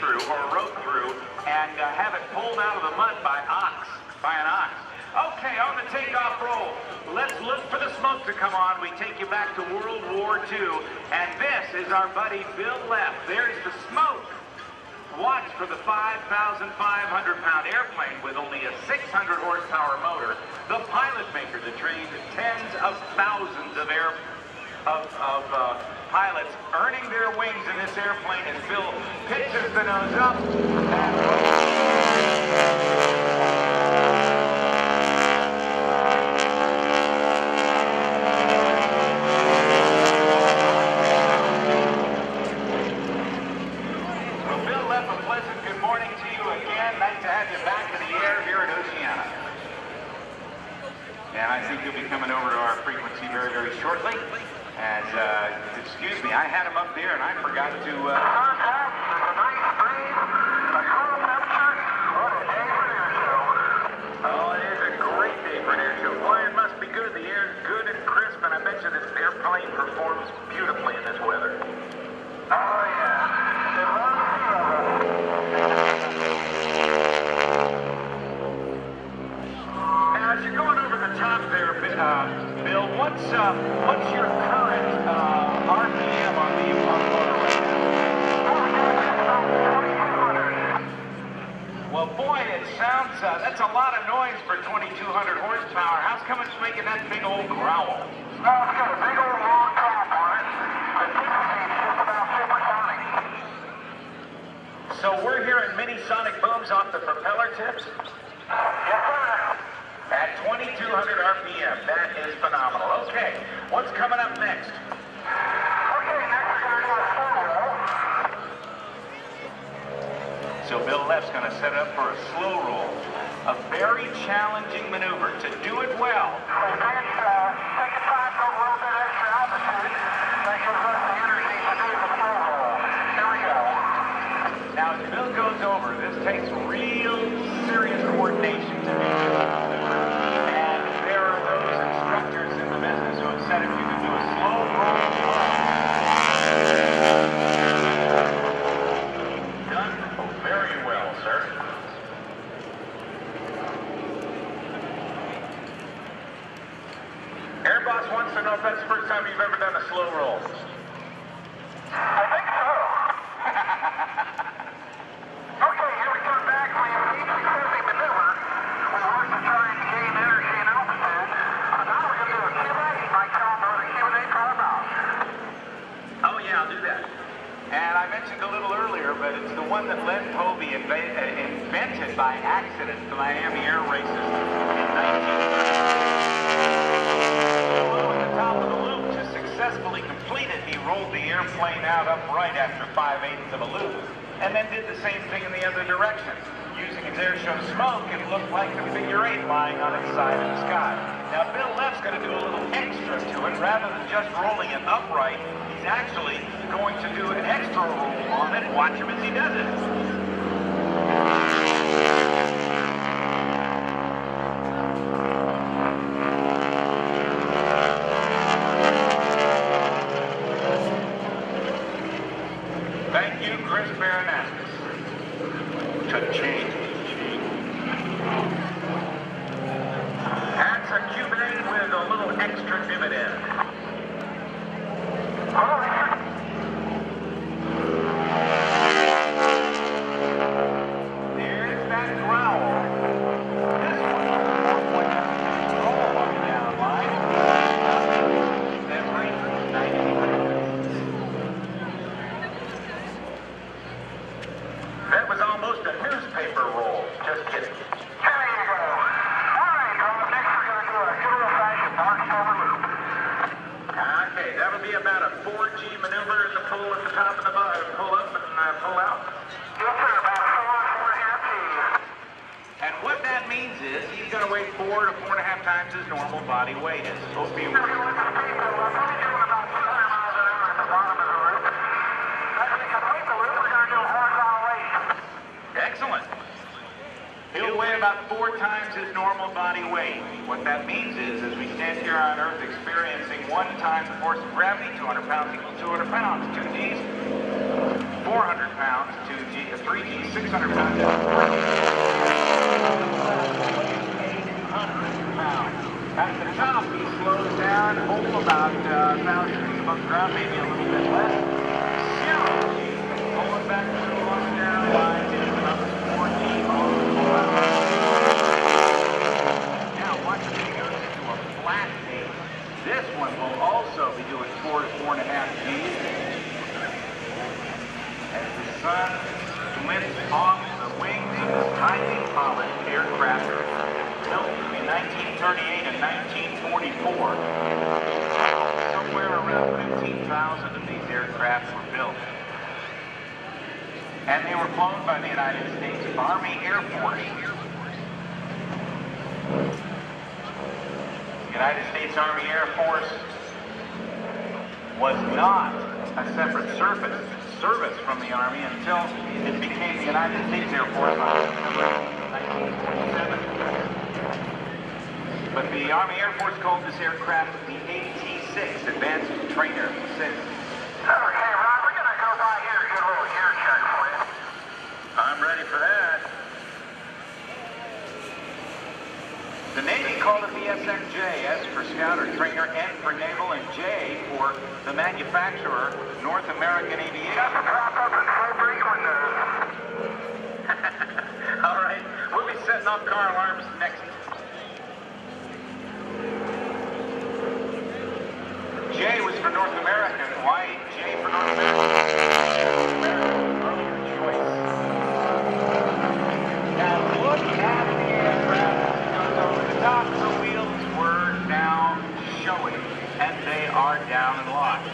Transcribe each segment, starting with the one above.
through or rope through and have it pulled out of the mud by an ox. Okay, on the takeoff roll, let's look for the smoke to come on. We take you back to World War II, and this is our buddy Bill Leff. There's the smoke. Watch for the 5,500-pound airplane with only a 600 horsepower motor. The pilot maker that trained tens of thousands of pilots earning their wings in this airplane as Bill pitches the nose up and I think you'll be coming over to our frequency very, very shortly. And, excuse me, I had him up there and I forgot to, Contact, there's a nice breeze, a cool temperature. What a day for an air show. Oh, it is a great day for an air show. Boy, it must be good. The air's good and crisp, and I bet you this airplane performs beautifully in this weather. Oh, yeah. It loves the weather. As you're going over the top there, Bill, what's your current RPM on the motor right now? Well, boy, it sounds, that's a lot of noise for 2,200 horsepower. How's come it's making that big old growl? No, it's got a big old long top on it. The frequency is just about supersonic. So we're hearing mini sonic booms off the propeller tips? Yes, sir. At 2,200 RPM, that is phenomenal. Okay, what's coming up next? Okay, next we're going to do a slow roll. So Bill Leff's going to set up for a slow roll. A very challenging maneuver. To do it well, We take a time to go a little bit extra altitude. That gives us the energy to do the slow roll. Here we go. now as Bill goes over, this takes real serious coordination to do. And there are those instructors in the business who have said if you can do a slow roll, done very well, sir. Air Boss wants to know if that's the first time you've ever done a slow roll. I think so. Okay, here we come back. We have each successive maneuver. We work to try and gain energy and altitude. Now we're going to do a Q&A. Might call for the Q&A timeout. Oh yeah, I'll do that. And I mentioned a little earlier, but it's the one that Len Povey invented by accident the Miami Air Races in 1930. Below at the top of the loop, to successfully complete it, he rolled the airplane out upright after 5/8 of a loop, and then did the same thing in the other direction. Using his air show smoke, it looked like the figure 8 lying on its side in the sky. Now Bill Leff's going to do a little extra to it. Rather than just rolling it upright, he's actually going to do an extra roll on it. Watch him as he does it. Thank you, Chris Baranakis. Cha-ching. That's a Q&A with a little extra dividend. There's that growl. This one went all up and down line. That range 90 degrees. That was almost a newspaper roll. Just kidding. There you go. All right, Rob. Next we're going to do a good old-fashioned dark summer loop. Okay, that'll be about a 4G maneuver in the pull at the top of the bottom. Pull up and pull out. Yes, sir. About 4.5 Gs. And what that means is he's going to weigh 4 to 4.5 times his normal body weight. It's supposed to be. We're going to look at the speed level. We're probably doing about 200 miles an hour at the bottom of the loop. After we complete the loop, we're going to do a horizontal race. Excellent. He'll weigh about 4 times his normal body weight. What that means is, as we stand here on Earth experiencing 1 time the force of gravity, 200 pounds equals 200 pounds, 2 Gs, 4 400 pounds to 3G 600 pounds. 800 pounds. At the top, he slows down, hold about 1,000 feet above the ground, maybe a little bit less. 0G, pulling back a little on down, 5G, about 4G, now watch it, he goes into a flat state. This one will also be doing 4 to 4.5 Gs. As the sun glints off the wings of this highly polished aircraft built between 1938 and 1944. Somewhere around 15,000 of these aircraft were built. And they were flown by the United States Army Air Force. The United States Army Air Force was not a separate service from the Army until it became the United States Air Force in 1947. But the Army Air Force called this aircraft the T-6 Advanced Trainer 6. Okay, Rob, we're going to go by here and get a little gear check for you. I'm ready for that. The Navy called it the SMJ, S for Scout or Trainer, N for Naval, and J for the manufacturer, North American Aviation. Got the prop up in full brake windows. All right, we'll be setting off car alarms next. J was for North American. Why J for North American? Earlier choice. Now look at the aircraft. Over the top, the wheels were now showing, and they are down and locked.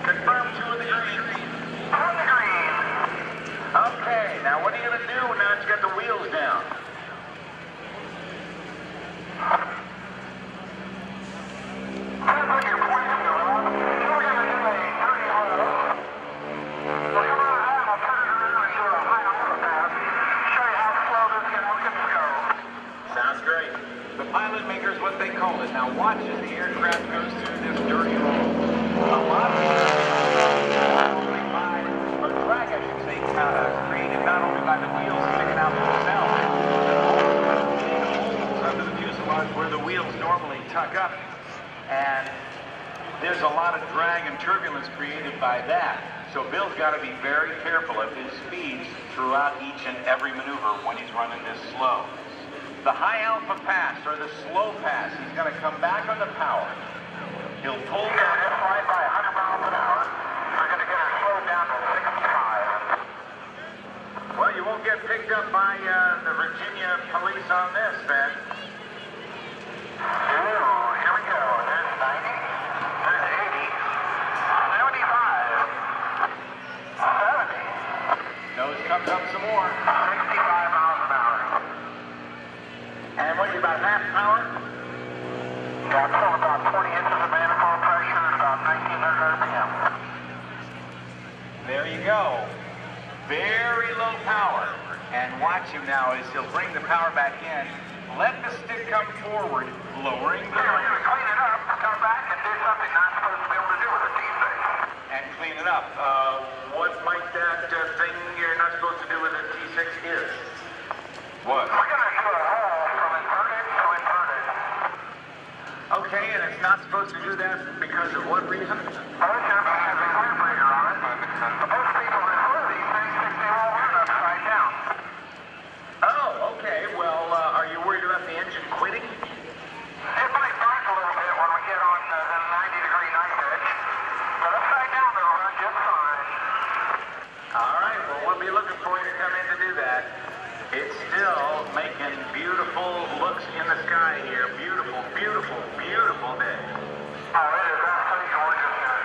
Confirm 2 of the green. 2 On the green. Okay, now what are you going to do now that you got the wheels down? Depends on your point of view, Rob. We're going to do a dirty low. We'll come around and I'll turn it around and do a high alpha pass. Show you how slow this can go. Sounds great. The pilot maker's what they call it. Now watch as the aircraft goes through this dirty roll. A lot of drag, I should say, created not only by the wheels sticking out themselves, but also by the holes under the fuselage where the wheels normally tuck up. And there's a lot of drag and turbulence created by that. So Bill's got to be very careful of his speeds throughout each and every maneuver when he's running this slow. The high alpha pass, or the slow pass, he's going to come back on the power. He'll pull down. Just right by 100 miles an hour. We're going to get her slowed down to 65. Well, you won't get picked up by the Virginia police on this, then. Ooh, here we go. There's 90. There's 80. 75. 70. Nose comes up some more. 65 miles an hour. And what, you about half power? Yeah, I'm pulling about 20 inches of manifold pressure at about 1900 RPM. There you go. Very low power. And watch him now as he'll bring the power back in. Let the stick come forward, lowering the We're going to clean it up, come back, and do something not supposed to be able to do with a T-6. and clean it up. What might that thing you're not supposed to do with a T-6 is? What? We're going to do a roll from inverted to inverted. Okay, and it's not supposed to do that because of what reason? Most airplanes have a carburetor on it. Most people that flew these things think they all run upside down. Oh, okay. Well, are you worried about the engine quitting? It might bark a little bit when we get on the 90-degree knife edge, but upside down it'll run just fine. All right, well, we'll be looking for you to come in to do that. It's still making beautiful looks in the sky here. Beautiful, beautiful, beautiful day. Oh, it is absolutely gorgeous here.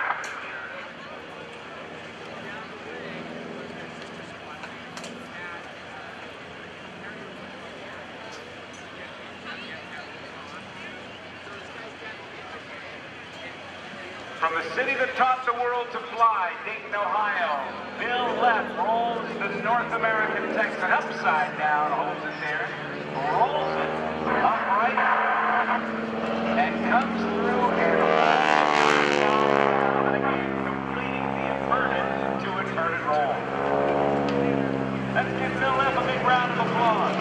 From the city that taught the world to fly, Dayton, Ohio, Bill Leff rolls the North American Texan upside down, holds it there, rolls it upright, and comes through and again, completing the inverted to inverted roll. round of applause.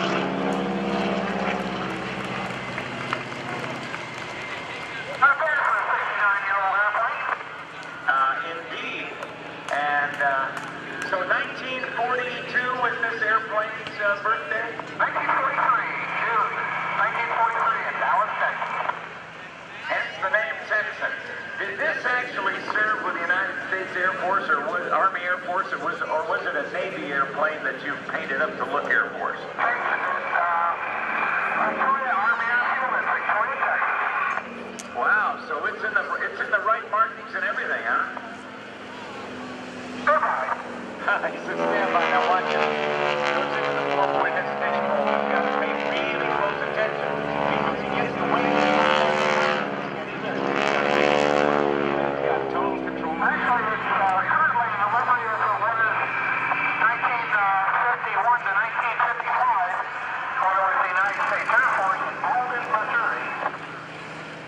Indeed. And so 1942 was this airplane's birthday? 1943, June 1943 in Dallas, Texas. Hence the name Texan. Did this actually serve with the United States Air Force or was Army Air Force or was it a Navy airplane that you painted up to look Air Force? Texas is Victoria Army Airfield in Victoria, Texas. Wow, so it's in the right markings and everything, huh? Goodbye. He said stand by now, watch out. Goes into the 4-point hesitation hole. He's got to pay really close attention because he gets the wind. He's got total control. Actually, it's currently in delivery of the winners 1951 to 1955 for the United States Air Force in Alden, Missouri.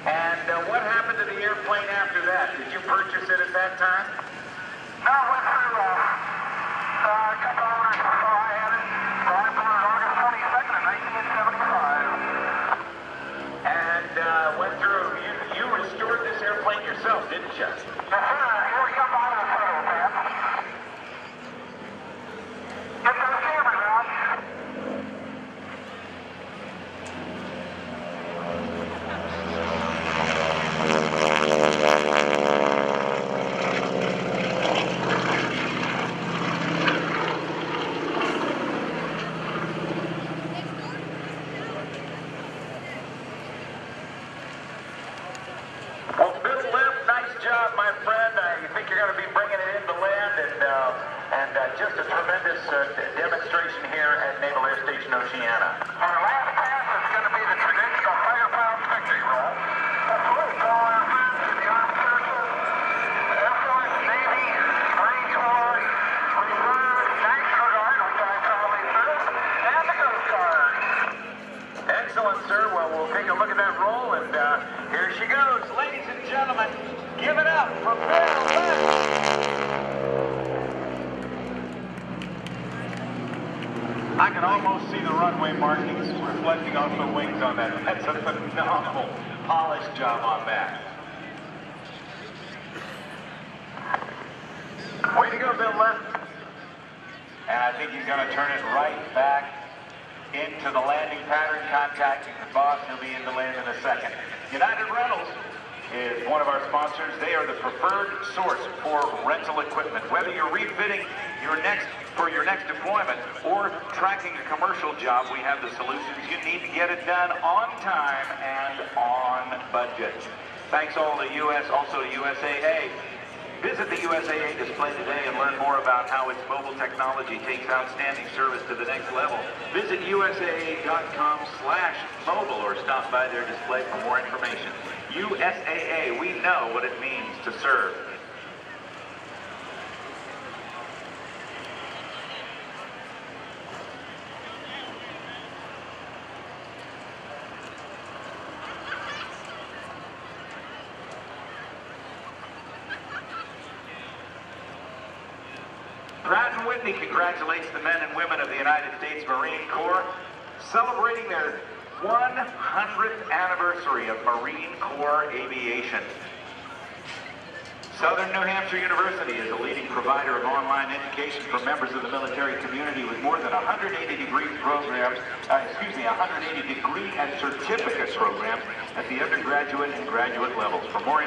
And what happened to the airplane after that? Did you purchase it at that time? No, it went through a couple owners before I had it. So I bought it August 22nd of 1975. And went through, you restored this airplane yourself, didn't you? Yes, sir. Here we come out of the photo, man. Get those cameras out. Well, Bill Leff, nice job, my friend. I think you're going to be bringing it into land and just a tremendous demonstration here at Naval Air Station Oceana. Our last pass is going to be the traditional firepower victory roll. Salute to all our friends in the Armed Forces, Air Force, Navy, Marine Corps, Reserve, National Guard, which I proudly serve, and the Coast Guard. Excellent, sir. Well, we'll take a look at that roll, and here she goes. Ladies and gentlemen, give it up for Bill Leff. I can almost see the runway markings reflecting off the wings on that. That's a phenomenal polished job on that. Way to go, Bill Leff. And I think he's going to turn it right back into the landing pattern, contacting the boss. He'll be into land in a second. United Rentals is one of our sponsors. They are the preferred source for rental equipment. Whether you're refitting your next deployment or tracking a commercial job, we have the solutions you need to get it done on time and on budget. Thanks all to also to USAA. Visit the USAA display today and learn more about how its mobile technology takes outstanding service to the next level. Visit usaa.com/mobile or stop by their display for more information. USAA, we know what it means to serve. Pratt & Whitney congratulates the men and women of the United States Marine Corps celebrating their 100th anniversary of Marine Corps aviation. Southern New Hampshire University is a leading provider of online education for members of the military community with more than 180 degree programs, 180 degree and certificate programs at the undergraduate and graduate levels. For more